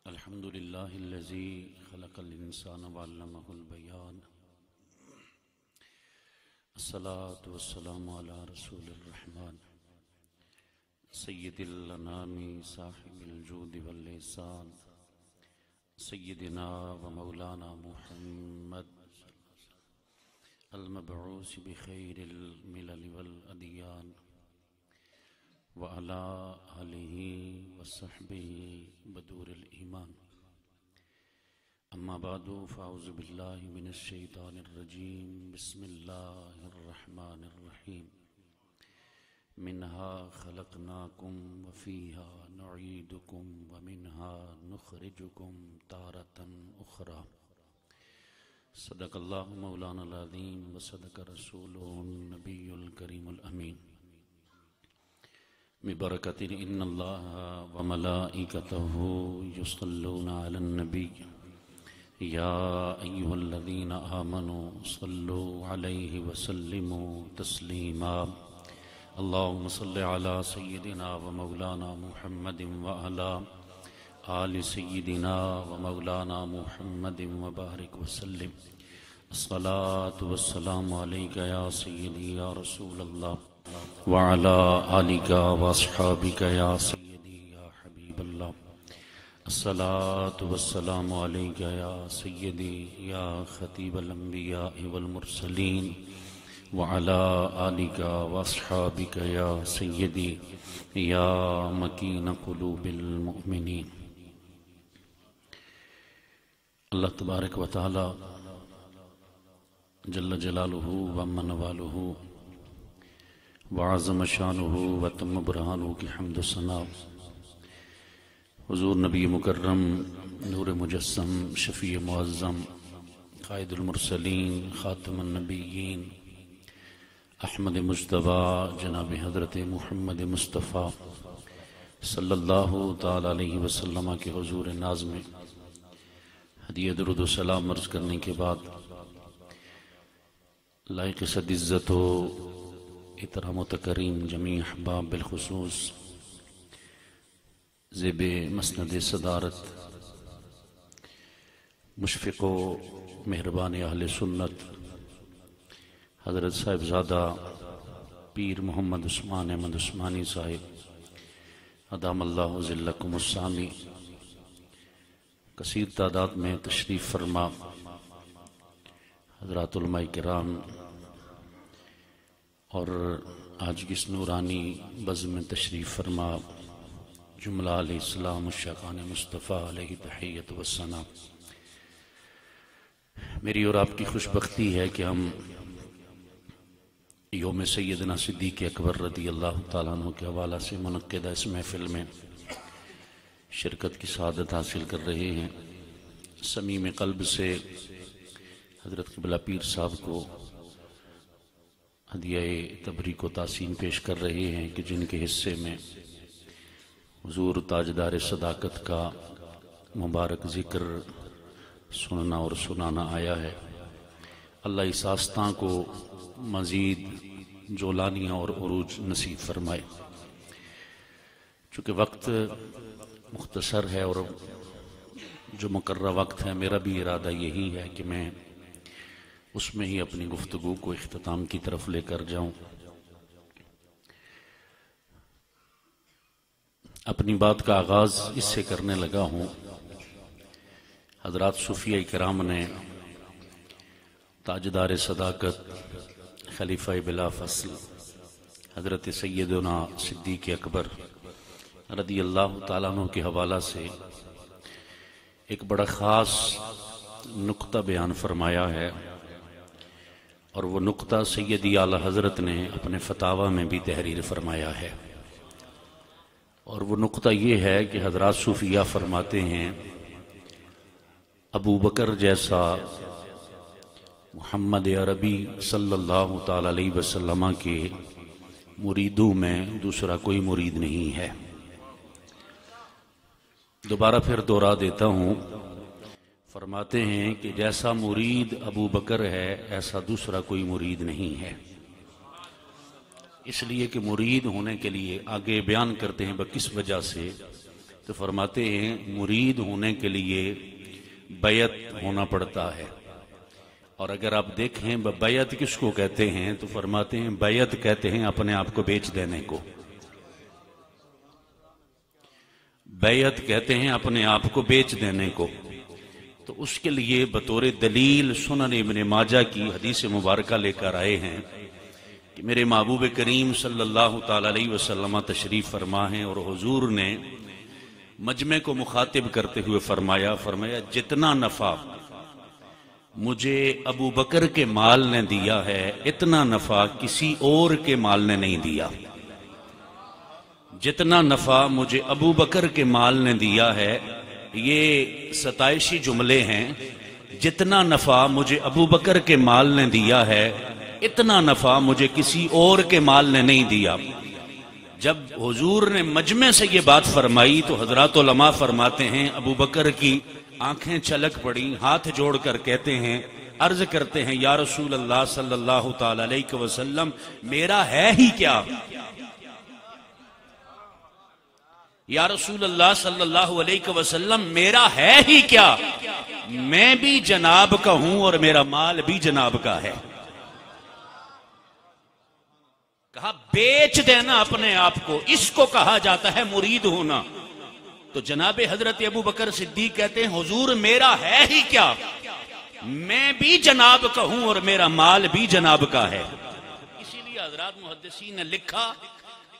الحمد لله الذي خلق الإنسان وعلمه البيان. الصلاة والسلام على رسول الرحمن سيد الأنام صاحب الجود والإحسان سيدنا ومولانا محمد المبعوث بخير الملل والأديان وعلى آله وصحبه بدور الإيمان. أما بعد فأعوذ بالله من الشيطان الرجيم. بسم الله الرحمن الرحيم. منها خلقناكم وفيها نعيدكم ومنها نخرجكم تارة أخرى. صدق الله مولانا العظيم وصدق رسوله النبي الكريم الأمين. ببركة إن الله وملائكته يصلون على النبي يا أيها الذين آمنوا صلوا عليه وسلموا تسليما. اللهم صل على سيدنا ومولانا محمد وعلى آل سيدنا ومولانا محمد وبارك وسلم. الصلاة والسلام عليك يا سيدي يا رسول الله وعلى آلك وأصحابك يا سيدي يا حبيب الله. الصلاة والسلام عليك يا سيدي يا خطيب الأنبياء والمرسلين وعلى آلك وأصحابك يا سيدي يا مكين قلوب المؤمنين. اللہ تبارک و تعالی جل جلالہ ومن والہ وعظم شانہ وتم برہانہ کی حمد و ثنا حضور نبی مکرم نور مجسم شفیع معظم قائد المرسلین خاتم النبیین احمد مجتبیٰ جناب حضرت محمد مصطفیٰ صلی اللہ تعالی علیہ وسلم کے حضور ناز میں ہدیہ درود و سلام عرض کرنے کے بعد لائق صد عزت و احترام و تکریم جمیع احباب بالخصوص زیب مسند صدارت مشفق و مہربان اہل سنت حضرت صاحبزادہ پیر محمد عثمان احمد عثمانی صاحب ادام اللہ ذلکم السامی، کثیر تعداد میں تشریف فرما حضرات علماء کرام اور آج کی اس نورانی بزم میں تشریف فرما جملہ علیہ السلام الشاقان مصطفیٰ علیہ تحیت و ثنا. میری اور آپ کی خوش بختی ہے کہ ہم یوم سیدنا صدیق اکبر رضی اللہ تعالیٰ عنہ کے حوالہ سے منعقدہ اس محفل میں شرکت کی سعادت حاصل کر رہے ہیں. صمیم قلب سے حضرت قبلہ پیر صاحب کو ہدیہ تبریک و تحسین پیش کر رہے ہیں کہ جن کے حصے میں حضور تاجدار صداقت کا مبارک ذکر سننا اور سنانا آیا ہے. اللہ اس آستان کو مزید جولانیاں اور عروج نصیب فرمائے. چونکہ وقت مختصر ہے اور جو مقررہ وقت ہے، میرا بھی ارادہ یہی ہے کہ میں اس میں ہی اپنی گفتگو کو اختتام کی طرف لے کر جاؤں. اپنی بات کا آغاز اس سے کرنے لگا ہوں. حضرات صوفیہ کرام نے تاجدار صداقت خلیفہ بلا فصل حضرت سیدنا صدیق اکبر رضی اللہ تعالیٰ عنہ کے حوالہ سے ایک بڑا خاص نقطہ بیان فرمایا ہے، اور وہ نقطہ سیدی اعلی حضرت نے اپنے فتاویٰ میں بھی تحریر فرمایا ہے. اور وہ نقطہ یہ ہے کہ حضرات صوفیہ فرماتے ہیں ابو بکر جیسا محمد عربی صلی اللہ تعالی علیہ وسلم کے مریدوں میں دوسرا کوئی مرید نہیں ہے. دوبارہ پھر دوہرا دیتا ہوں. فرماتے ہیں کہ جیسا مرید ابو بکر ہے ایسا دوسرا کوئی مرید نہیں ہے. اس لیے کہ مرید ہونے کے لیے آگے بیان کرتے ہیں کس وجہ سے، تو فرماتے ہیں مرید ہونے کے لیے بیعت ہونا پڑتا ہے۔ اور اگر آپ دیکھیں بیعت کس کو کہتے ہیں تو فرماتے ہیں بیعت کہتے ہیں اپنے آپ کو بیچ دینے کو۔ بیعت کہتے ہیں اپنے آپ کو بیچ دینے کو۔ تو اس کے لیے بطور دلیل سنن ابن ماجہ کی حدیث مبارکہ لے کر آئے ہیں کہ میرے محبوب کریم صلی اللہ تعالی علیہ وسلم تشریف فرما ہیں، اور حضور نے مجمع کو مخاطب کرتے ہوئے فرمایا جتنا نفع مجھے ابو بکر کے مال نے دیا ہے اتنا نفع کسی اور کے مال نے نہیں دیا۔ جتنا نفع مجھے ابو بکر کے مال نے دیا ہے، یہ ستائشی جملے ہیں، جتنا نفع مجھے ابو بکر کے مال نے دیا ہے اتنا نفع مجھے کسی اور کے مال نے نہیں دیا۔ جب حضور نے مجمع سے یہ بات فرمائی تو حضرات علماء فرماتے ہیں ابو بکر کی آنکھیں چھلک پڑی، ہاتھ جوڑ کر کہتے ہیں، عرض کرتے ہیں یا رسول اللہ صلی اللہ تعالی علیہ وسلم میرا ہے ہی کیا؟ یا رسول اللہ صلی اللہ علیہ وسلم میرا ہے ہی کیا؟ میں بھی جناب کا ہوں اور میرا مال بھی جناب کا ہے۔ کہا بیچ دینا اپنے آپ کو، اس کو کہا جاتا ہے مرید ہونا۔ تو جناب حضرت ابو بکر صدیق کہتے ہیں حضور میرا ہے ہی کیا؟ میں بھی جناب کا ہوں اور میرا مال بھی جناب کا ہے۔ اسی لیے حضرات محدثین نے لکھا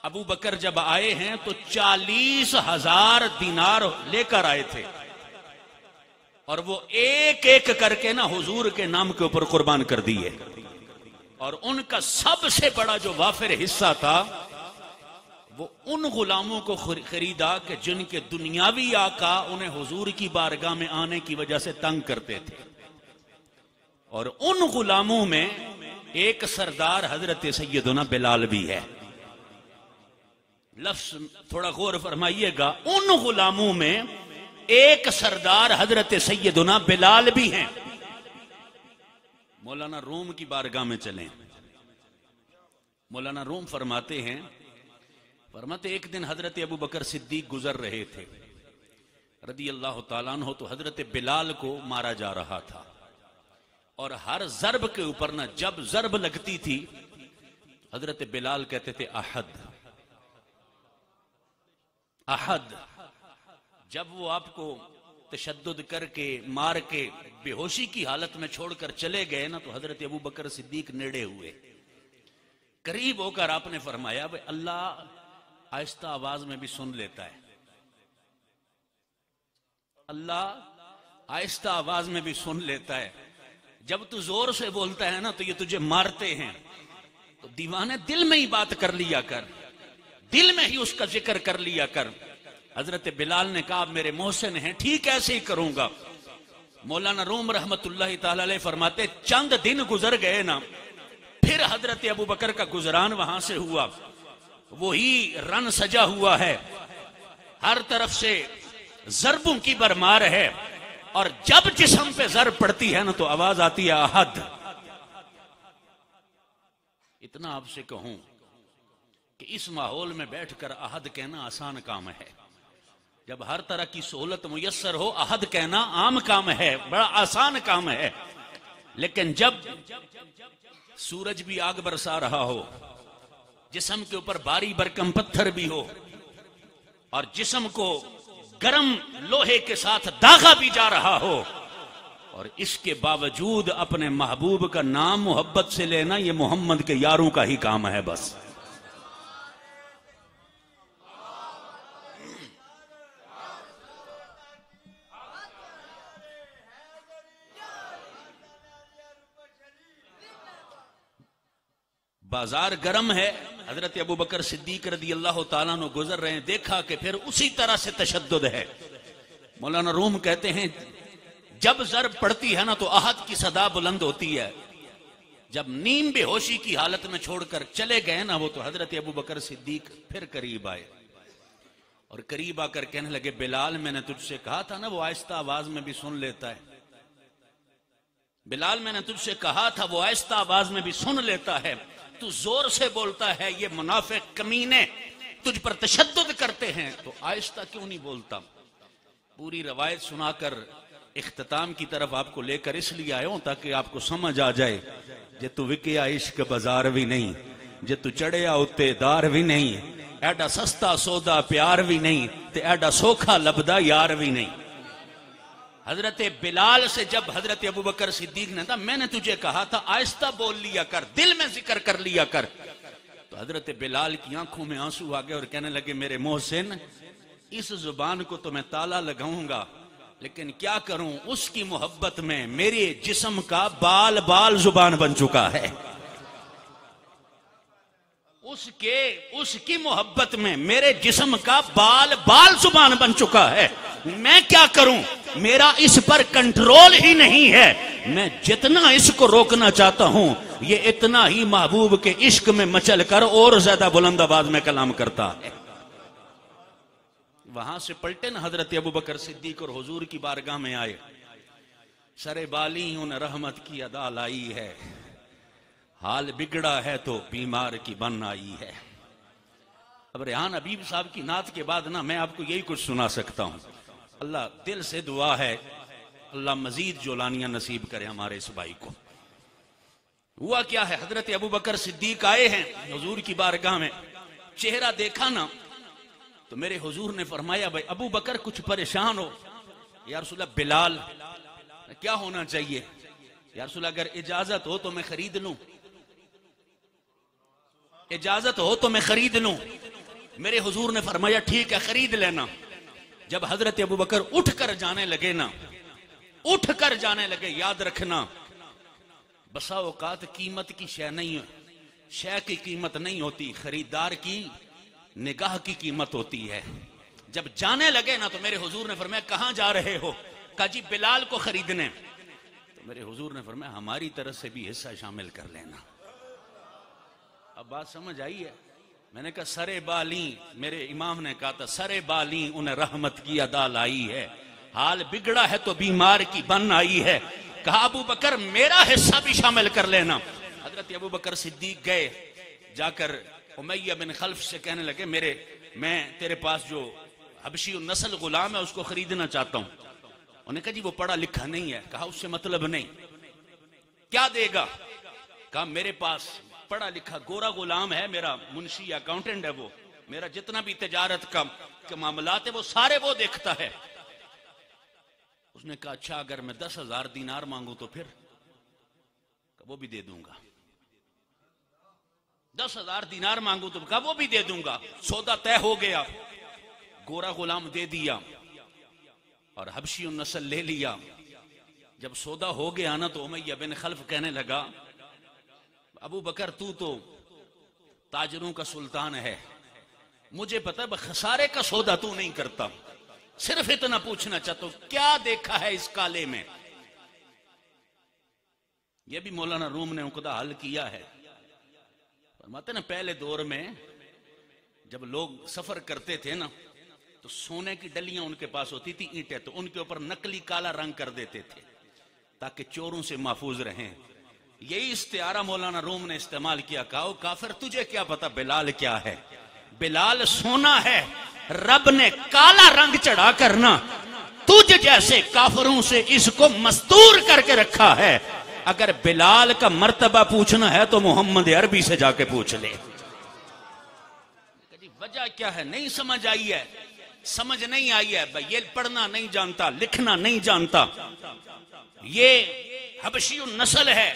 ابو بکر جب آئے ہیں تو 40,000 دینار لے کر آئے تھے، اور وہ ایک ایک کر کے نا حضور کے نام کے اوپر قربان کر دیے۔ اور ان کا سب سے بڑا جو وافر حصہ تھا وہ ان غلاموں کو خریدا کہ جن کے دنیاوی آقا انہیں حضور کی بارگاہ میں آنے کی وجہ سے تنگ کرتے تھے۔ اور ان غلاموں میں ایک سردار حضرت سیدنا بلال بھی ہے۔ لفظ تھوڑا غور فرمائیے گا، ان غلاموں میں ایک سردار حضرت سیدنا بلال بھی ہیں۔ مولانا روم کی بارگاہ میں چلیں، مولانا روم فرماتے ہیں ایک دن حضرت ابو بکر صدیق گزر رہے تھے رضی اللہ تعالیٰ عنہ، تو حضرت بلال کو مارا جا رہا تھا، اور ہر ضرب کے اوپر نہ جب ضرب لگتی تھی حضرت بلال کہتے تھے احد احد۔ جب وہ آپ کو تشدد کر کے مار کے بے ہوشی کی حالت میں چھوڑ کر چلے گئے نا تو حضرت ابو بکر صدیق نیڑے ہوئے، قریب ہو کر آپ نے فرمایا بھئی اللہ آہستہ آواز میں بھی سن لیتا ہے، اللہ آہستہ آواز میں بھی سن لیتا ہے، جب تو زور سے بولتا ہے نا تو یہ تجھے مارتے ہیں، تو دیوانے دل میں ہی بات کر لیا کر، دل میں ہی اس کا ذکر کر لیا کر۔ حضرت بلال نے کہا میرے محسن ہیں، ٹھیک ایسے ہی کروں گا۔ مولانا روم رحمت اللہ تعالی علیہ فرماتے چند دن گزر گئے نا، پھر حضرت ابو بکر کا گزران وہاں سے ہوا، وہی رن سجا ہوا ہے، ہر طرف سے ضربوں کی برمار ہے، اور جب جسم پہ ضرب پڑتی ہے نا تو آواز آتی ہے احد۔ اتنا آپ سے کہوں کہ اس ماحول میں بیٹھ کر احد کہنا آسان کام ہے، جب ہر طرح کی سہولت میسر ہو احد کہنا عام کام ہے، بڑا آسان کام ہے، لیکن جب سورج بھی آگ برسا رہا ہو، جسم کے اوپر باری برکم پتھر بھی ہو، اور جسم کو گرم لوہے کے ساتھ داغا بھی جا رہا ہو، اور اس کے باوجود اپنے محبوب کا نام محبت سے لینا یہ محمد کے یاروں کا ہی کام ہے بس۔ بازار گرم ہے، حضرت ابو بکر صدیق رضی اللہ تعالیٰ عنہ گزر رہے ہیں، دیکھا کہ پھر اسی طرح سے تشدد ہے۔ مولانا روم کہتے ہیں جب ضرب پڑتی ہے نا تو احد کی صدا بلند ہوتی ہے، جب نیم بے ہوشی کی حالت میں چھوڑ کر چلے گئے نا وہ تو حضرت ابو بکر صدیق پھر قریب آئے، اور قریب آ کر کہنے لگے بلال میں نے تجھ سے کہا تھا نا وہ آہستہ آواز میں بھی سن لیتا ہے، بلال میں نے تجھ سے کہا تھا وہ آہستہ آواز میں بھی سن لیتا ہے، تو زور سے بولتا ہے، یہ منافق کمینے تجھ پر تشدد کرتے ہیں، تو آہستہ کیوں نہیں بولتا؟ پوری روایت سنا کر اختتام کی طرف آپ کو لے کر اس لیے آئے ہوں تاکہ آپ کو سمجھ آ جائے، جے تو وکیا عشق بازار بھی نہیں، جے تو چڑھیا اتے دار بھی نہیں، ایڈا سستا سودا پیار بھی نہیں، تے ایڈا سوکھا لبدا یار بھی نہیں۔ حضرت بلال سے جب حضرت ابوبکر صدیق نے کہا میں نے تجھے کہا تھا آہستہ بول لیا کر، دل میں ذکر کر لیا کر، تو حضرت بلال کی آنکھوں میں آنسو آ گئے اور کہنے لگے میرے محسن اس زبان کو تو میں تالا لگاؤں گا، لیکن کیا کروں، اس کی محبت میں میرے جسم کا بال بال زبان بن چکا ہے، اس کی محبت میں میرے جسم کا بال بال زبان بن چکا ہے، میں کیا کروں، میرا اس پر کنٹرول ہی نہیں ہے، میں جتنا اس کو روکنا چاہتا ہوں یہ اتنا ہی محبوب کے عشق میں مچل کر اور زیادہ بلند آواز میں کلام کرتا ہے۔ وہاں سے پلٹے نا حضرت ابوبکر صدیق اور حضور کی بارگاہ میں آئے، سر بالی ان رحمت کی ادا لائی ہے، حال بگڑا ہے تو بیمار کی بن آئی ہے۔ اب ریحان حبیب صاحب کی نعت کے بعد نا میں آپ کو یہی کچھ سنا سکتا ہوں۔ اللہ دل سے دعا ہے اللہ مزید جولانیاں نصیب کرے ہمارے اس بھائی کو۔ ہوا کیا ہے، حضرت ابوبکر صدیق آئے ہیں حضور کی بارگاہ میں، چہرہ دیکھا نا تو میرے حضور نے فرمایا بھائی ابوبکر کچھ پریشان ہو؟ یا رسول اللہ بلال کیا ہونا چاہیے؟ یا رسول اللہ اگر اجازت ہو تو میں خرید لوں، اجازت ہو تو میں خرید لوں۔ میرے حضور نے فرمایا ٹھیک ہے خرید لینا۔ جب حضرت ابوبکر اٹھ کر جانے لگے نا، اٹھ کر جانے لگے، یاد رکھنا بسا اوقات قیمت کی شے نہیں، شے کی قیمت نہیں ہوتی، خریدار کی نگاہ کی قیمت ہوتی ہے۔ جب جانے لگے نا تو میرے حضور نے فرمایا کہاں جا رہے ہو؟ کہا جی بلال کو خریدنے۔ تو میرے حضور نے فرمایا ہماری طرف سے بھی حصہ شامل کر لینا۔ اب بات سمجھ آئی ہے؟ میں نے کہا سرے بالی، میرے امام نے کہا تھا سرے بالی انہیں رحمت کی ادا لائی ہے، حال بگڑا ہے تو بیمار کی بن آئی ہے۔ کہا ابو بکر میرا حصہ بھی شامل کر لینا۔ حضرت ابو بکر صدیق گئے، جا کر امیہ بن خلف سے کہنے لگے میں تیرے پاس جو حبشی النسل غلام ہے اس کو خریدنا چاہتا ہوں۔ انہوں نے کہا جی وہ پڑھا لکھا نہیں ہے۔ کہا اس سے مطلب نہیں، کیا دے گا؟ کہا میرے پاس پڑھا لکھا گورا غلام ہے، میرا منشی اکاؤنٹنٹ ہے، وہ میرا جتنا بھی تجارت کا معاملات ہے وہ سارے وہ دیکھتا ہے۔ اس نے کہا اچھا اگر میں 10,000 دینار مانگوں تو پھر؟ وہ بھی دے دوں گا۔ 10,000 دینار مانگوں تو کہا وہ بھی دے دوں گا۔ سودا طے ہو گیا، گورا غلام دے دیا اور حبشی النسل لے لیا۔ جب سودا ہو گیا نا تو امیہ بن خلف کہنے لگا ابو بکر تو تاجروں کا سلطان ہے، مجھے پتا ہے خسارے کا سودا تو نہیں کرتا، صرف اتنا پوچھنا چاہتا ہوں کیا دیکھا ہے اس کالے میں؟ یہ بھی مولانا روم نے عقدہ حل کیا ہے۔ فرماتے نا پہلے دور میں جب لوگ سفر کرتے تھے نا تو سونے کی ڈلیاں ان کے پاس ہوتی تھی، اینٹیں، تو ان کے اوپر نقلی کالا رنگ کر دیتے تھے تاکہ چوروں سے محفوظ رہیں۔ یہی استعارہ مولانا روم نے استعمال کیا، کہا کافر تجھے کیا پتا بلال کیا ہے؟ بلال سونا ہے، رب نے کالا رنگ چڑھا کرنا تجھ جیسے کافروں سے اس کو مستور کر کے رکھا ہے۔ اگر بلال کا مرتبہ پوچھنا ہے تو محمد عربی سے جا کے پوچھ لے۔ وجہ کیا ہے؟ نہیں سمجھ آئی ہے، سمجھ نہیں آئی ہے بھائی، یہ پڑھنا نہیں جانتا، لکھنا نہیں جانتا، یہ حبشی النسل ہے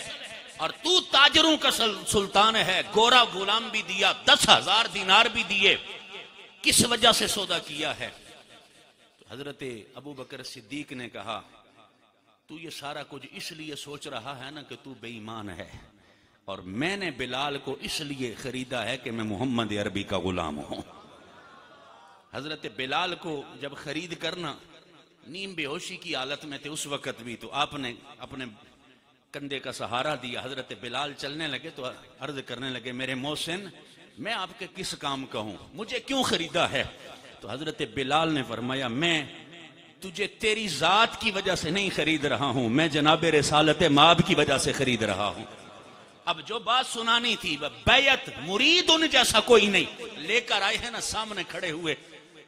اور تو تاجروں کا سلطان ہے، گورا غلام بھی دیا، 10,000 دینار بھی دیے، کس وجہ سے سودا کیا ہے؟ تو حضرت ابو بکر صدیق نے کہا تو یہ سارا کچھ اس لیے سوچ رہا ہے نا کہ تو بے ایمان ہے، اور میں نے بلال کو اس لیے خریدا ہے کہ میں محمد عربی کا غلام ہوں۔ حضرت بلال کو جب خرید کرنا نیم بے ہوشی کی حالت میں تھے اس وقت بھی، تو آپ نے اپنے کندھے کا سہارا دیا، حضرت بلال چلنے لگے تو عرض کرنے لگے میرے محسن میں آپ کے کس کام کا ہوں، مجھے کیوں خریدا ہے؟ تو حضرت بلال نے فرمایا میں تجھے تیری ذات کی وجہ سے نہیں خرید رہا ہوں، میں جناب رسالت مآب کی وجہ سے خرید رہا ہوں۔ اب جو بات سنانی تھی بیعت مرید ان جیسا کوئی نہیں لے کر آئے ہیں نا، سامنے کھڑے ہوئے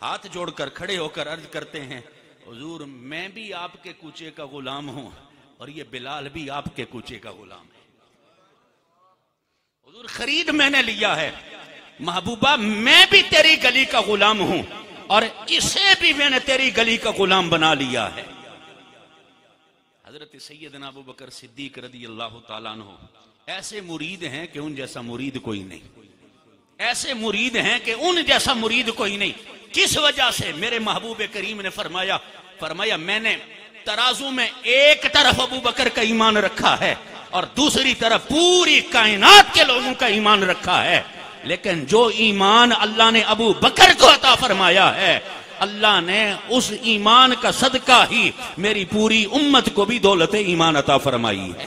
ہاتھ جوڑ کر کھڑے ہو کر عرض کرتے ہیں حضور میں بھی آپ کے کوچے کا غلام ہوں اور یہ بلال بھی آپ کے کوچے کا غلام ہے، حضور خرید میں نے لیا ہے، محبوبہ میں بھی تیری گلی کا غلام ہوں اور اسے بھی میں نے تیری گلی کا غلام بنا لیا ہے۔ حضرت سیدنا ابو بکر صدیق رضی اللہ تعالیٰ عنہ ایسے مرید ہیں کہ ان جیسا مرید کوئی نہیں، ایسے مرید ہیں کہ ان جیسا مرید کوئی نہیں۔ کس وجہ سے؟ میرے محبوب کریم نے فرمایا میں نے ترازو میں ایک طرف ابو بکر کا ایمان رکھا ہے اور دوسری طرف پوری کائنات کے لوگوں کا ایمان رکھا ہے، لیکن جو ایمان اللہ نے ابو بکر کو عطا فرمایا ہے اللہ نے اس ایمان کا صدقہ ہی میری پوری امت کو بھی دولت ایمان عطا فرمائی ہے۔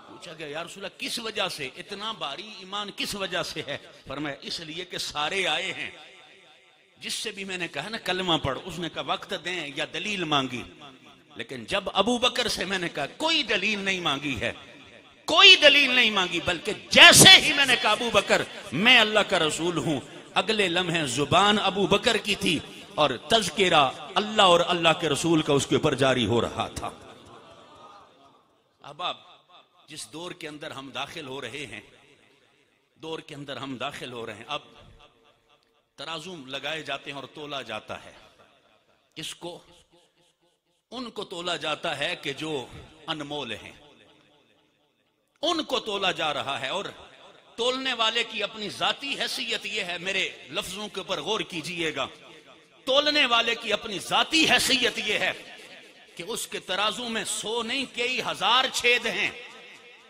پوچھا گیا یا رسول اللہ کس وجہ سے اتنا باری ایمان کس وجہ سے ہے؟ فرمایا اس لیے کہ سارے آئے ہیں، جس سے بھی میں نے کہا نا کلمہ پڑھ، اس نے کہا وقت دیں یا دلیل مانگی، لیکن جب ابو بکر سے میں نے کہا کوئی دلیل نہیں مانگی ہے، کوئی دلیل نہیں مانگی، بلکہ جیسے ہی میں نے کہا ابو بکر میں اللہ کا رسول ہوں، اگلے لمحے زبان ابو بکر کی تھی اور تذکرہ اللہ اور اللہ کے رسول کا اس کے اوپر جاری ہو رہا تھا۔ اب جس دور کے اندر ہم داخل ہو رہے ہیں، اب ترازو لگائے جاتے ہیں اور تولا جاتا ہے، کس کو؟ ان کو تولا جاتا ہے کہ جو انمول ہیں، ان کو تولا جا رہا ہے، اور تولنے والے کی اپنی ذاتی حیثیت یہ ہے، میرے لفظوں کے اوپر غور کیجئے گا، تولنے والے کی اپنی ذاتی حیثیت یہ ہے کہ اس کے ترازو میں 100 نہیں کئی ہزار چھید ہیں،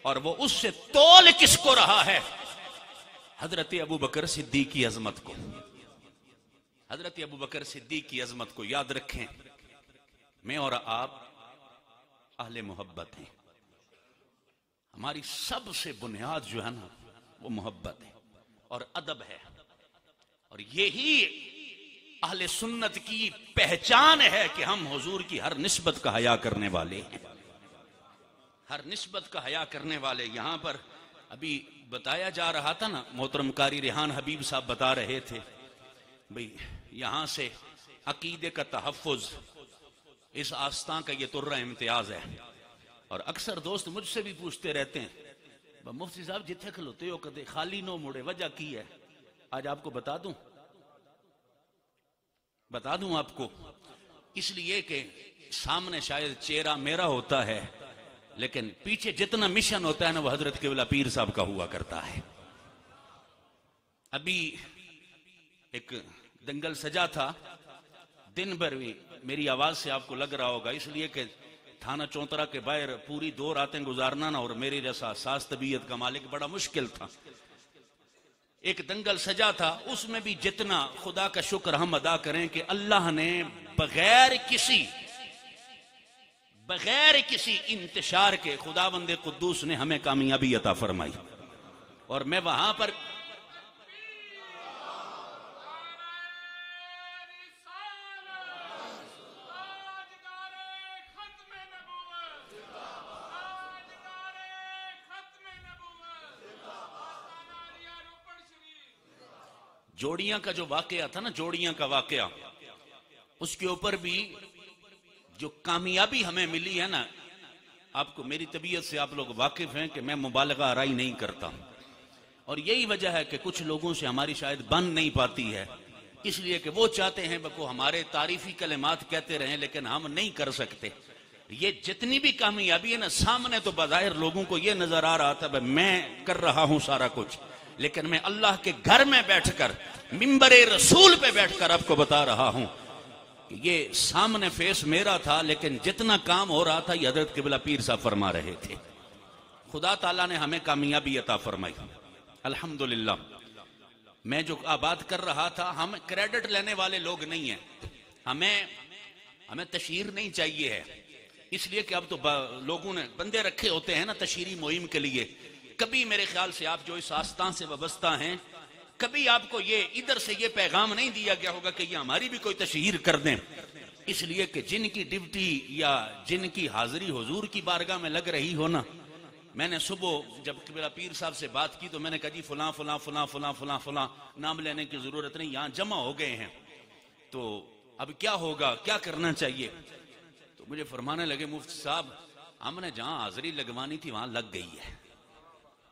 اور وہ اس سے تول کس کو رہا ہے؟ حضرت ابو بکر صدیق کی عظمت کو۔ حضرت ابو بکر صدیق کی عظمت کو یاد رکھیں، میں اور آپ اہل محبت ہیں، ہماری سب سے بنیاد جو ہے نا وہ محبت ہے اور ادب ہے، اور یہی اہل سنت کی پہچان ہے کہ ہم حضور کی ہر نسبت کا حیا کرنے والے ہیں، ہر نسبت کا حیا کرنے والے۔ یہاں پر ابھی بتایا جا رہا تھا نا، محترم قاری ریحان حبیب صاحب بتا رہے تھے بھئی یہاں سے عقیدے کا تحفظ، اس آستان کا یہ ترہ امتیاز ہے، اور اکثر دوست مجھ سے بھی پوچھتے رہتے ہیں مفتی صاحب جتھے کھلوتے ہو کدے خالی نو مڑے، وجہ کی ہے؟ آج آپ کو بتا دوں آپ کو، اس لیے کہ سامنے شاید چہرہ میرا ہوتا ہے لیکن پیچھے جتنا مشن ہوتا ہے نا وہ حضرت قبلہ پیر صاحب کا ہوا کرتا ہے۔ ابھی ایک دنگل سجا تھا، دن بھر بھی میری آواز سے آپ کو لگ رہا ہوگا، اس لیے کہ تھانہ چونترا کے باہر پوری 2 راتیں گزارنا نا، اور میری جیسا ساز طبیعت کا مالک بڑا مشکل تھا۔ ایک دنگل سجا تھا، اس میں بھی جتنا خدا کا شکر ہم ادا کریں کہ اللہ نے بغیر کسی انتشار کے خداوند قدوس نے ہمیں کامیابی عطا فرمائی، اور میں وہاں پر جوڑیاں کا جو واقعہ تھا نا، جوڑیاں کا واقعہ، اس کے اوپر بھی جو کامیابی ہمیں ملی ہے نا، آپ کو میری طبیعت سے آپ لوگ واقف ہیں کہ میں مبالغہ آرائی نہیں کرتا، اور یہی وجہ ہے کہ کچھ لوگوں سے ہماری شاید بن نہیں پاتی ہے، اس لیے کہ وہ چاہتے ہیں وہ ہمارے تعریفی کلمات کہتے رہیں لیکن ہم نہیں کر سکتے۔ یہ جتنی بھی کامیابی ہے نا، سامنے تو بظاہر لوگوں کو یہ نظر آ رہا تھا میں کر رہا ہوں سارا کچھ، لیکن میں اللہ کے گھر میں بیٹھ کر، منبر رسول پہ بیٹھ کر آپ کو بتا رہا ہوں کہ یہ سامنے فیس میرا تھا، لیکن جتنا کام ہو رہا تھا یہ حضرت قبلہ پیر صاحب فرما رہے تھے۔ خدا تعالیٰ نے ہمیں کامیابی عطا فرمائی الحمدللہ۔ میں جو بات کر رہا تھا، ہم کریڈٹ لینے والے لوگ نہیں ہیں، ہمیں تشہیر نہیں چاہیے ہے، اس لیے کہ اب تو لوگوں نے بندے رکھے ہوتے ہیں نا تشہیری مہم کے لیے۔ کبھی میرے خیال سے آپ جو اس آستان سے وابستہ ہیں، کبھی آپ کو یہ ادھر سے یہ پیغام نہیں دیا گیا ہوگا کہ یہ ہماری بھی کوئی تشہیر کر دیں، اس لیے کہ جن کی ڈیوٹی یا جن کی حاضری حضور کی بارگاہ میں لگ رہی ہو نا، میں نے صبح جب میرا پیر صاحب سے بات کی تو میں نے کہا جی فلاں فلاں فلاں فلاں فلاں فلاں، نام لینے کی ضرورت نہیں، یہاں جمع ہو گئے ہیں، تو اب کیا ہوگا، کیا کرنا چاہیے؟ تو مجھے فرمانے لگے مفتی صاحب ہم نے جہاں حاضری لگوانی تھی وہاں لگ گئی ہے،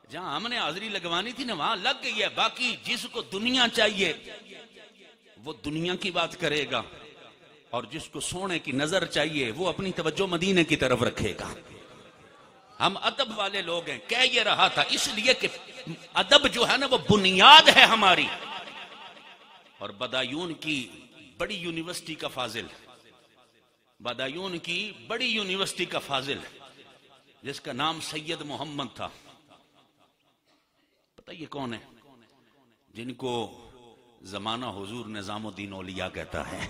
جہاں ہم نے حاضری لگوانی تھی نا وہاں لگ گئی ہے، باقی جس کو دنیا چاہیے وہ دنیا کی بات کرے گا، اور جس کو سونے کی نظر چاہیے وہ اپنی توجہ مدینے کی طرف رکھے گا۔ ہم ادب والے لوگ ہیں، کہہ یہ رہا تھا اس لیے کہ ادب جو ہے نا وہ بنیاد ہے ہماری۔ اور بدایون کی بڑی یونیورسٹی کا فاضل، بدایون کی بڑی یونیورسٹی کا فاضل جس کا نام سید محمد تھا، پتہ یہ کون ہے؟ جن کو زمانہ حضور نظام الدین اولیاء کہتا ہے،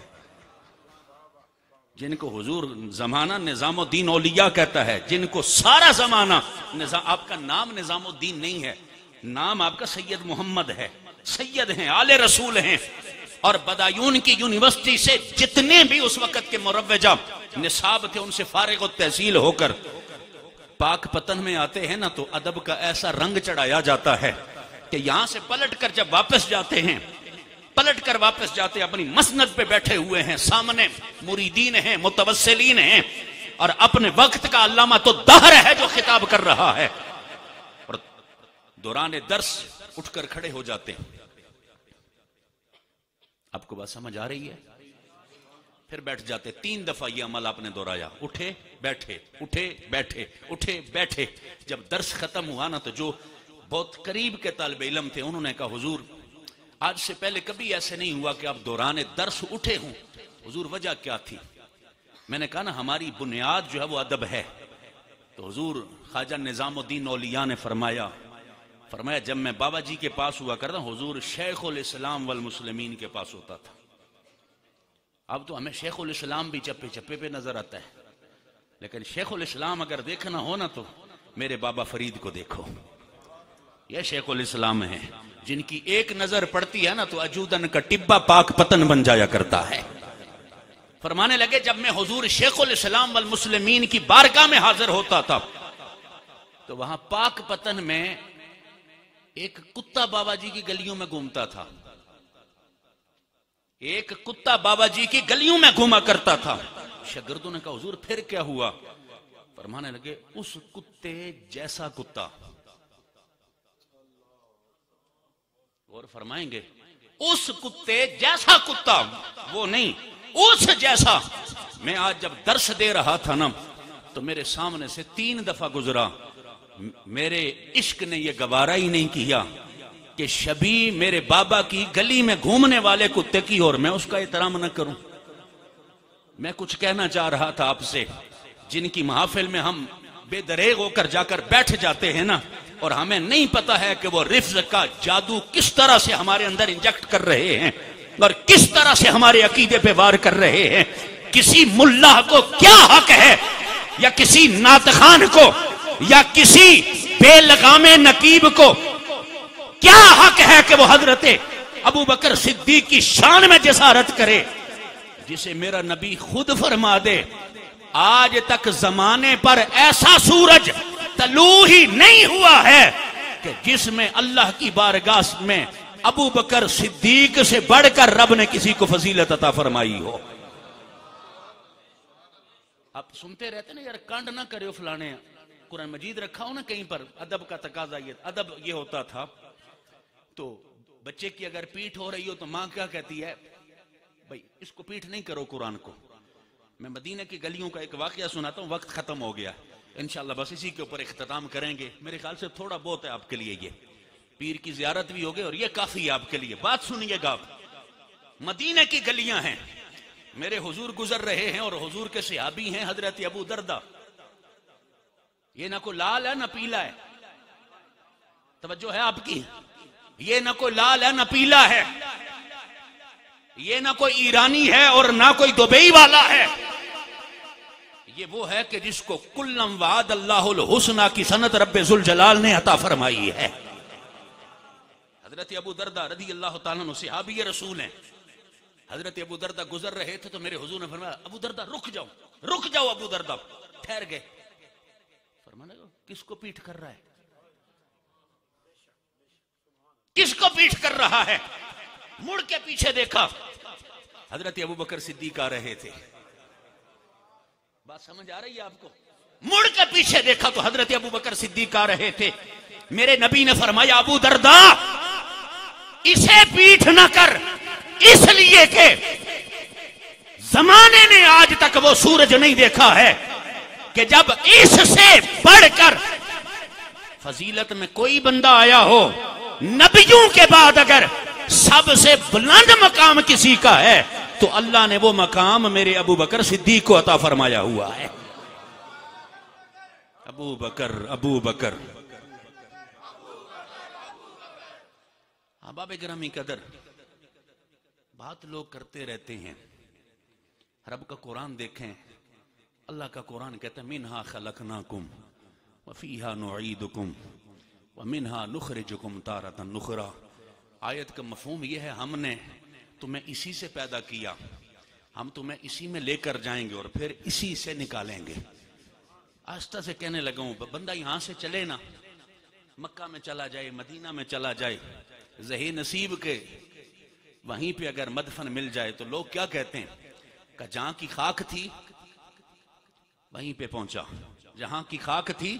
جن کو حضور زمانہ نظام الدین اولیاء کہتا ہے، جن کو سارا زمانہ آپ کا نام نظام الدین نہیں ہے، نام آپ کا سید محمد ہے، سید ہیں، آل رسول ہیں۔ اور بدایون کی یونیورسٹی سے جتنے بھی اس وقت کے مروجہ نصاب تھے ان سے فارغ التحصیل ہو کر پاک پتن میں آتے ہیں نا تو ادب کا ایسا رنگ چڑھایا جاتا ہے کہ یہاں سے پلٹ کر جب واپس جاتے ہیں، پلٹ کر واپس جاتے اپنی مسند پہ بیٹھے ہوئے ہیں، سامنے مریدین ہیں، متوسلین ہیں، اور اپنے وقت کا علامہ تو دہر ہے جو خطاب کر رہا ہے، اور دوران درس اٹھ کر کھڑے ہو جاتے ہیں۔ آپ کو بات سمجھ آ رہی ہے؟ پھر بیٹھ جاتے، 3 دفعہ یہ عمل آپ نے دہرایا، اٹھے بیٹھے اٹھے بیٹھے اٹھے بیٹھے۔ جب درس ختم ہوا نا تو جو بہت قریب کے طالب علم تھے انہوں نے کہا حضور آج سے پہلے کبھی ایسے نہیں ہوا کہ آپ دوران درس اٹھے ہوں، حضور وجہ کیا تھی؟ میں نے کہا نا ہماری بنیاد جو ہے وہ ادب ہے۔ تو حضور خواجہ نظام الدین اولیاء نے فرمایا جب میں بابا جی کے پاس ہوا کرتا حضور شیخ الاسلام والمسلمین کے پاس ہوتا تھا۔ اب تو ہمیں شیخ الاسلام بھی چپے چپے پہ نظر آتا ہے، لیکن شیخ الاسلام اگر دیکھنا ہو نا تو میرے بابا فرید کو دیکھو، یہ شیخ الاسلام ہیں جن کی ایک نظر پڑتی ہے نا تو اجودن کا ٹبا پاک پتن بن جایا کرتا ہے۔ فرمانے لگے جب میں حضور شیخ الاسلام والمسلمین کی بارگاہ میں حاضر ہوتا تھا تو وہاں پاک پتن میں ایک کتا بابا جی کی گلیوں میں گھومتا تھا، ایک کتا بابا جی کی گلیوں میں گھوما کرتا تھا۔ شاگردوں نے کہا حضور پھر کیا ہوا؟ فرمانے لگے اس کتے جیسا کتا، اور فرمائیں گے اس کتے جیسا کتا، وہ نہیں اس جیسا۔ میں آج جب درس دے رہا تھا نا تو میرے سامنے سے 3 دفعہ گزرا، میرے عشق نے یہ گوارا ہی نہیں کیا کہ شبیہ میرے بابا کی گلی میں گھومنے والے کتے کی اور میں اس کا احترام نہ کروں۔ میں کچھ کہنا چاہ رہا تھا آپ سے، جن کی محافل میں ہم بے دریغ ہو کر جا کر بیٹھ جاتے ہیں نا اور ہمیں نہیں پتا ہے کہ وہ رفظ کا جادو کس طرح سے ہمارے اندر انجیکٹ کر رہے ہیں اور کس طرح سے ہمارے عقیدے پہ وار کر رہے ہیں۔ کسی ملا کو کیا حق ہے یا کسی نعتخان کو یا کسی بے لگام نقیب کو کیا حق ہے کہ وہ حضرت ابو بکر صدیق کی شان میں جسارت کرے جسے میرا نبی خود فرما دے آج تک زمانے پر ایسا سورج طلوع ہی نہیں ہوا ہے کہ جس میں اللہ کی بارگاہ میں ابو بکر صدیق سے بڑھ کر رب نے کسی کو فضیلت عطا فرمائی ہو۔ آپ سنتے رہتے نا یار کانڈ نہ کرے فلانے، قرآن مجید رکھا ہو نا کہیں پر، ادب کا تقاضا یہ ادب یہ ہوتا تھا۔ تو بچے کی اگر پیٹھ ہو رہی ہو تو ماں کیا کہتی ہے؟ بھائی اس کو پیٹھ نہیں کرو قرآن کو۔ میں مدینہ کی گلیوں کا ایک واقعہ سناتا ہوں، وقت ختم ہو گیا، انشاءاللہ بس اسی کے اوپر اختتام کریں گے۔ میرے خیال سے تھوڑا بہت ہے آپ کے لیے، یہ پیر کی زیارت بھی ہوگی اور یہ کافی ہے آپ کے لیے۔ بات سنیے گا آپ، مدینہ کی گلیاں ہیں، میرے حضور گزر رہے ہیں اور حضور کے صحابی ہیں حضرت ابو دردہ۔ یہ نہ کوئی لال ہے نہ پیلا ہے، توجہ ہے آپ کی، یہ نہ کوئی لال ہے نہ پیلا ہے، یہ نہ کوئی ایرانی ہے اور نہ کوئی دبئی والا ہے، یہ وہ ہے کہ جس کو کلم وعد اللہ الحسنہ کی سند رب ذوالجلال نے عطا فرمائی ہے۔ حضرت ابو دردہ رضی اللہ تعالیٰ عنہ صحابی رسول ہیں۔ حضرت ابو دردہ گزر رہے تھے تو میرے حضور نے فرمایا ابو دردہ رک جاؤ، رک جاؤ ابو دردہ۔ ٹھہر گئے، فرمانے لگا کس کو پیٹ کر رہا ہے؟ کس کو پیٹ کر رہا ہے؟ مڑ کے پیچھے دیکھا، حضرت ابوبکر صدیق آ رہے تھے. بات سمجھ آ رہی ہے آپ کو؟ مڑ کے پیچھے دیکھا تو حضرت ابوبکر صدیق آ رہے تھے. میرے نبی نے فرمایا ابو درداء اسے پیٹ نہ کر، اس لیے کہ زمانے نے آج تک وہ سورج نہیں دیکھا ہے کہ جب اس سے بڑھ کر فضیلت میں کوئی بندہ آیا ہو. نبیوں کے بعد اگر سب سے بلند مقام کسی کا ہے تو اللہ نے وہ مقام میرے ابو بکر صدیق کو عطا فرمایا ہوا ہے. ابو بکر احباب گرامی قدر، بات لوگ کرتے رہتے ہیں. رب کا قرآن دیکھیں، اللہ کا قرآن کہتا ہے منہا خلقناکم وفیہا نعیدکم ومنہا نخرجکم تارۃ نخری. آیت کا مفہوم یہ ہے ہم نے تمہیں اسی سے پیدا کیا، ہم تمہیں اسی میں لے کر جائیں گے اور پھر اسی سے نکالیں گے. آہستہ سے کہنے لگا ہوں بندہ یہاں سے چلے نا، مکہ میں چلا جائے، مدینہ میں چلا جائے، زہی نصیب کے وہیں پہ اگر مدفن مل جائے تو لوگ کیا کہتے ہیں کہ جہاں کی خاک تھی وہیں پہ پہنچا، جہاں کی خاک تھی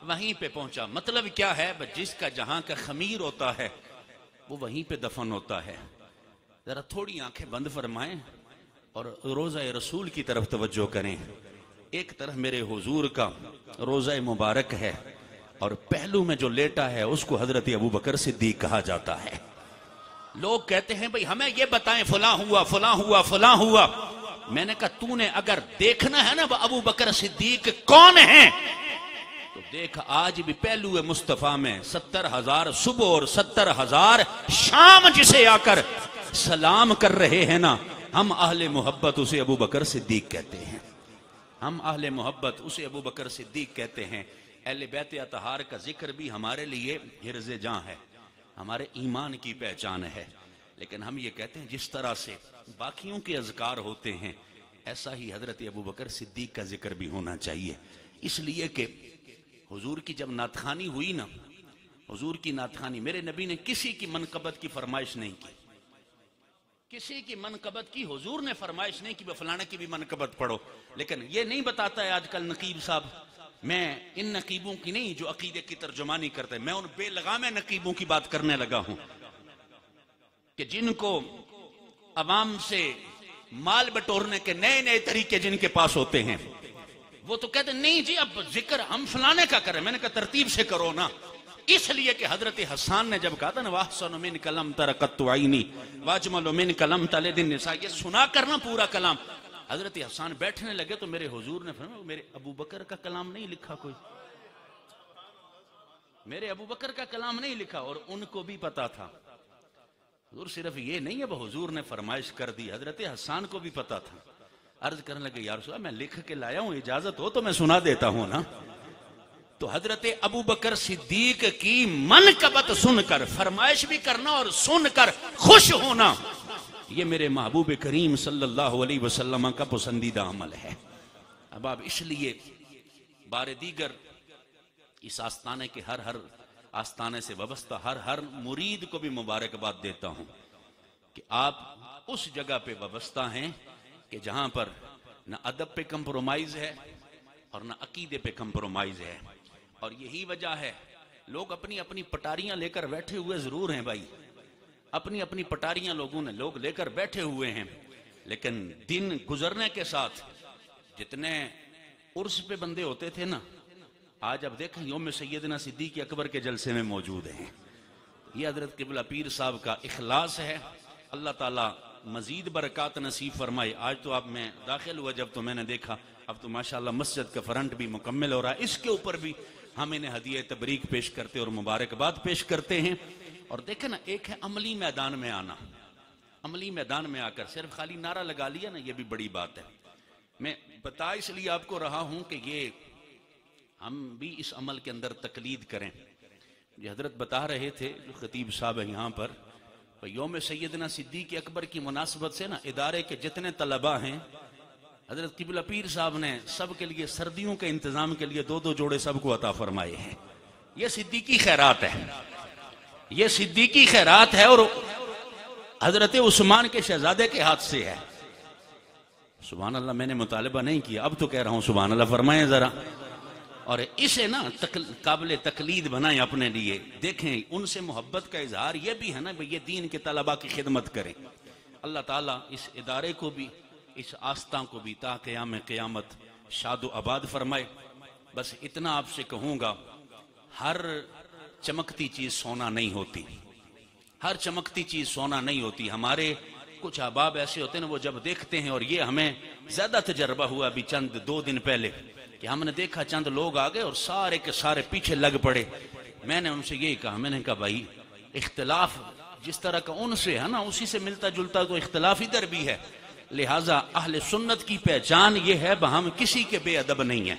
وہیں پہ پہنچا. مطلب کیا ہے؟ جس کا جہاں کا خمیر ہوتا ہے وہ وہیں پہ دفن ہوتا ہے. ذرا تھوڑی آنکھیں بند فرمائیں اور روضہ رسول کی طرف توجہ کریں. ایک طرف میرے حضور کا روضہ مبارک ہے اور پہلو میں جو لیٹا ہے اس کو حضرت ابوبکر صدیق کہا جاتا ہے. لوگ کہتے ہیں بھئی ہمیں یہ بتائیں فلاں ہوا فلاں ہوا فلاں ہوا. میں نے کہا تو نے اگر دیکھنا ہے نا ابوبکر صدیق کون ہیں تو دیکھ آج بھی پہلو مصطفیٰ میں 70,000 صبح اور 70,000 شام جسے آ کر سلام کر رہے ہیں نا، ہم اہل محبت اسے ابوبکر صدیق کہتے ہیں. ہم اہل محبت اسے ابوبکر صدیق کہتے ہیں. اہل بیت اطہار کا ذکر بھی ہمارے لیے حرز جاں ہے، ہمارے ایمان کی پہچان ہے. لیکن ہم یہ کہتے ہیں جس طرح سے باقیوں کے اذکار ہوتے ہیں ایسا ہی حضرت ابوبکر صدیق کا ذکر بھی ہونا چاہیے. اس لیے کہ حضور کی جب نعت خوانی ہوئی نا، حضور کی نعت خوانی، میرے نبی نے کسی کی منقبت کی فرمائش نہیں کی، کسی کی منقبت کی حضور نے فرمائش نہیں کی فلانے کی بھی منقبت پڑھو. لیکن یہ نہیں بتاتا ہے آج کل نقیب صاحب، میں ان نقیبوں کی نہیں جو عقیدے کی ترجمانی کرتے، میں ان بے لگام نقیبوں کی بات کرنے لگا ہوں کہ جن کو عوام سے مال بٹورنے کے نئے نئے طریقے جن کے پاس ہوتے ہیں. وہ تو کہتے نہیں جی اب ذکر ہم فلانے کا کریں. میں نے کہا ترتیب سے کرو نا، اس لیے کہ حضرت حسان نے جب کہا تھا نا وَأَحْسَنُ مِنْكَ لَمْ تَرَ قَطُّ عَيْنِي وَأَجْمَلُ مِنْكَ لَمْ تَلِدِ النِّسَاءُ، یہ سنا کرنا پورا کلام. حضرت حسان بیٹھنے لگے تو میرے حضور نے فرمایا میرے ابوبکر کا کلام نہیں لکھا کوئی، میرے ابوبکر کا کلام نہیں لکھا. اور ان کو بھی پتا تھا. حضور صرف یہ نہیں اب حضور نے فرمائش کر دی، حضرت حسان کو بھی پتا تھا. عرض کرنے لگے یا رسول اللہ میں لکھ کے لایا ہوں، اجازت ہو تو میں سنا دیتا ہوں نا. تو حضرت ابوبکر صدیق کی منقبت سن کر فرمائش بھی کرنا اور سن کر خوش ہونا، یہ میرے محبوب کریم صلی اللہ علیہ وسلم کا پسندیدہ عمل ہے. اب آپ اس لیے بار دیگر اس آستانے کے ہر آستانے سے وابستہ ہر مرید کو بھی مبارکباد دیتا ہوں کہ آپ اس جگہ پہ وابستہ ہیں کہ جہاں پر نہ ادب پہ کمپرومائز ہے اور نہ عقیدے پہ کمپرومائز ہے. اور یہی وجہ ہے لوگ اپنی اپنی پٹاریاں لے کر بیٹھے ہوئے ضرور ہیں بھائی، اپنی اپنی پٹاریاں لوگ لے کر بیٹھے ہوئے ہیں، لیکن دن گزرنے کے ساتھ جتنے عرس پہ بندے ہوتے تھے نا، آج اب دیکھیں یوم سیدنا صدیق اکبر کے جلسے میں موجود ہیں. یہ حضرت قبلہ پیر صاحب کا اخلاص ہے. اللہ تعالیٰ مزید برکات نصیب فرمائے. آج تو آپ میں داخل ہوا جب تو میں نے دیکھا اب تو ماشاءاللہ مسجد کا فرنٹ بھی مکمل ہو رہا ہے. اس کے اوپر بھی ہم انہیں ہدیہ تبریک پیش کرتے اور مبارکباد پیش کرتے ہیں. اور دیکھیں نا ایک ہے عملی میدان میں آنا، عملی میدان میں آ کر صرف خالی نعرہ لگا لیا نا، یہ بھی بڑی بات ہے. میں بتا اس لیے آپ کو رہا ہوں کہ یہ ہم بھی اس عمل کے اندر تقلید کریں. یہ حضرت بتا رہے تھے جو خطیب صاحب ہے یہاں پر، یوم سیدنا صدیق اکبر کی مناسبت سے نا ادارے کے جتنے طلباء ہیں حضرت قبلہ پیر صاحب نے سب کے لیے سردیوں کے انتظام کے لیے 2 جوڑے سب کو عطا فرمائے ہیں. یہ صدیقی خیرات ہے، یہ صدیقی خیرات ہے، اور حضرت عثمان کے شہزادے کے ہاتھ سے ہے. سبحان اللہ، میں نے مطالبہ نہیں کیا، اب تو کہہ رہا ہوں سبحان اللہ فرمائیں ذرا. اور اسے نا قابل تقلید بنائیں اپنے لیے. دیکھیں ان سے محبت کا اظہار یہ بھی ہے نا، یہ دین کے طلباء کی خدمت کریں. اللہ تعالیٰ اس ادارے کو بھی، اس آستان کو بھی تا قیام قیامت شاد و آباد فرمائے. بس اتنا آپ سے کہوں گا، ہر چمکتی چیز سونا نہیں ہوتی، ہر چمکتی چیز سونا نہیں ہوتی. ہمارے کچھ احباب ایسے ہوتے ہیں وہ جب دیکھتے ہیں، اور یہ ہمیں زیادہ تجربہ ہوا ابھی چند 2 دن پہلے، کہ ہم نے دیکھا چند لوگ آگے اور سارے کے سارے پیچھے لگ پڑے. میں نے ان سے یہی کہا، میں نے کہا بھائی اختلاف جس طرح کا ان سے ہے نا، اسی سے ملتا جلتا تو اختلاف ادھر بھی ہے. لہٰذا اہل سنت کی پہچان یہ ہے ہم کسی کے بے ادب نہیں ہیں،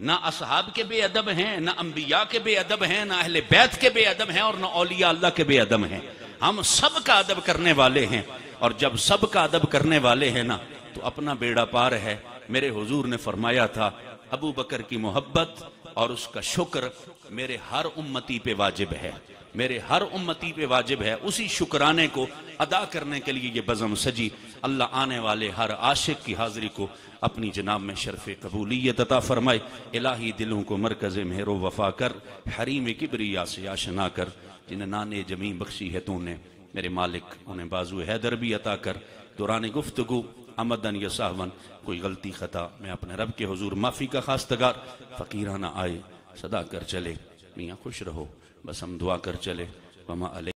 نہ اصحاب کے بے ادب ہیں، نہ انبیاء کے بے ادب ہیں، نہ اہل بیت کے بے ادب ہیں، اور نہ اولیاء اللہ کے بے ادب ہیں. ہم سب کا ادب کرنے والے ہیں، اور جب سب کا ادب کرنے والے ہیں نا تو اپنا بیڑا پار ہے. میرے حضور نے فرمایا تھا، ابو بکر کی محبت اور اس کا شکر میرے ہر امتی پہ واجب ہے، میرے ہر امتی پہ واجب ہے. اسی شکرانے کو ادا کرنے کے لیے یہ بزم سجی. اللہ آنے والے ہر عاشق کی حاضری کو اپنی جناب میں شرف قبولیت عطا فرمائے. الہی دلوں کو مرکز مہر و وفا کر، حریم کبریا سے آشنا کر. جنہیں نانے جمیں بخشی ہے تو نے میرے مالک، انہیں بازو حیدر بھی عطا کر. دوران گفتگو عمدن یا سہون کوئی غلطی خطا میں اپنے رب کے حضور معافی کا خواستگار. فقیرانہ آئے صدا کر چلے، میاں خوش رہو، بس ہم دعا کر چلے. وما علیہ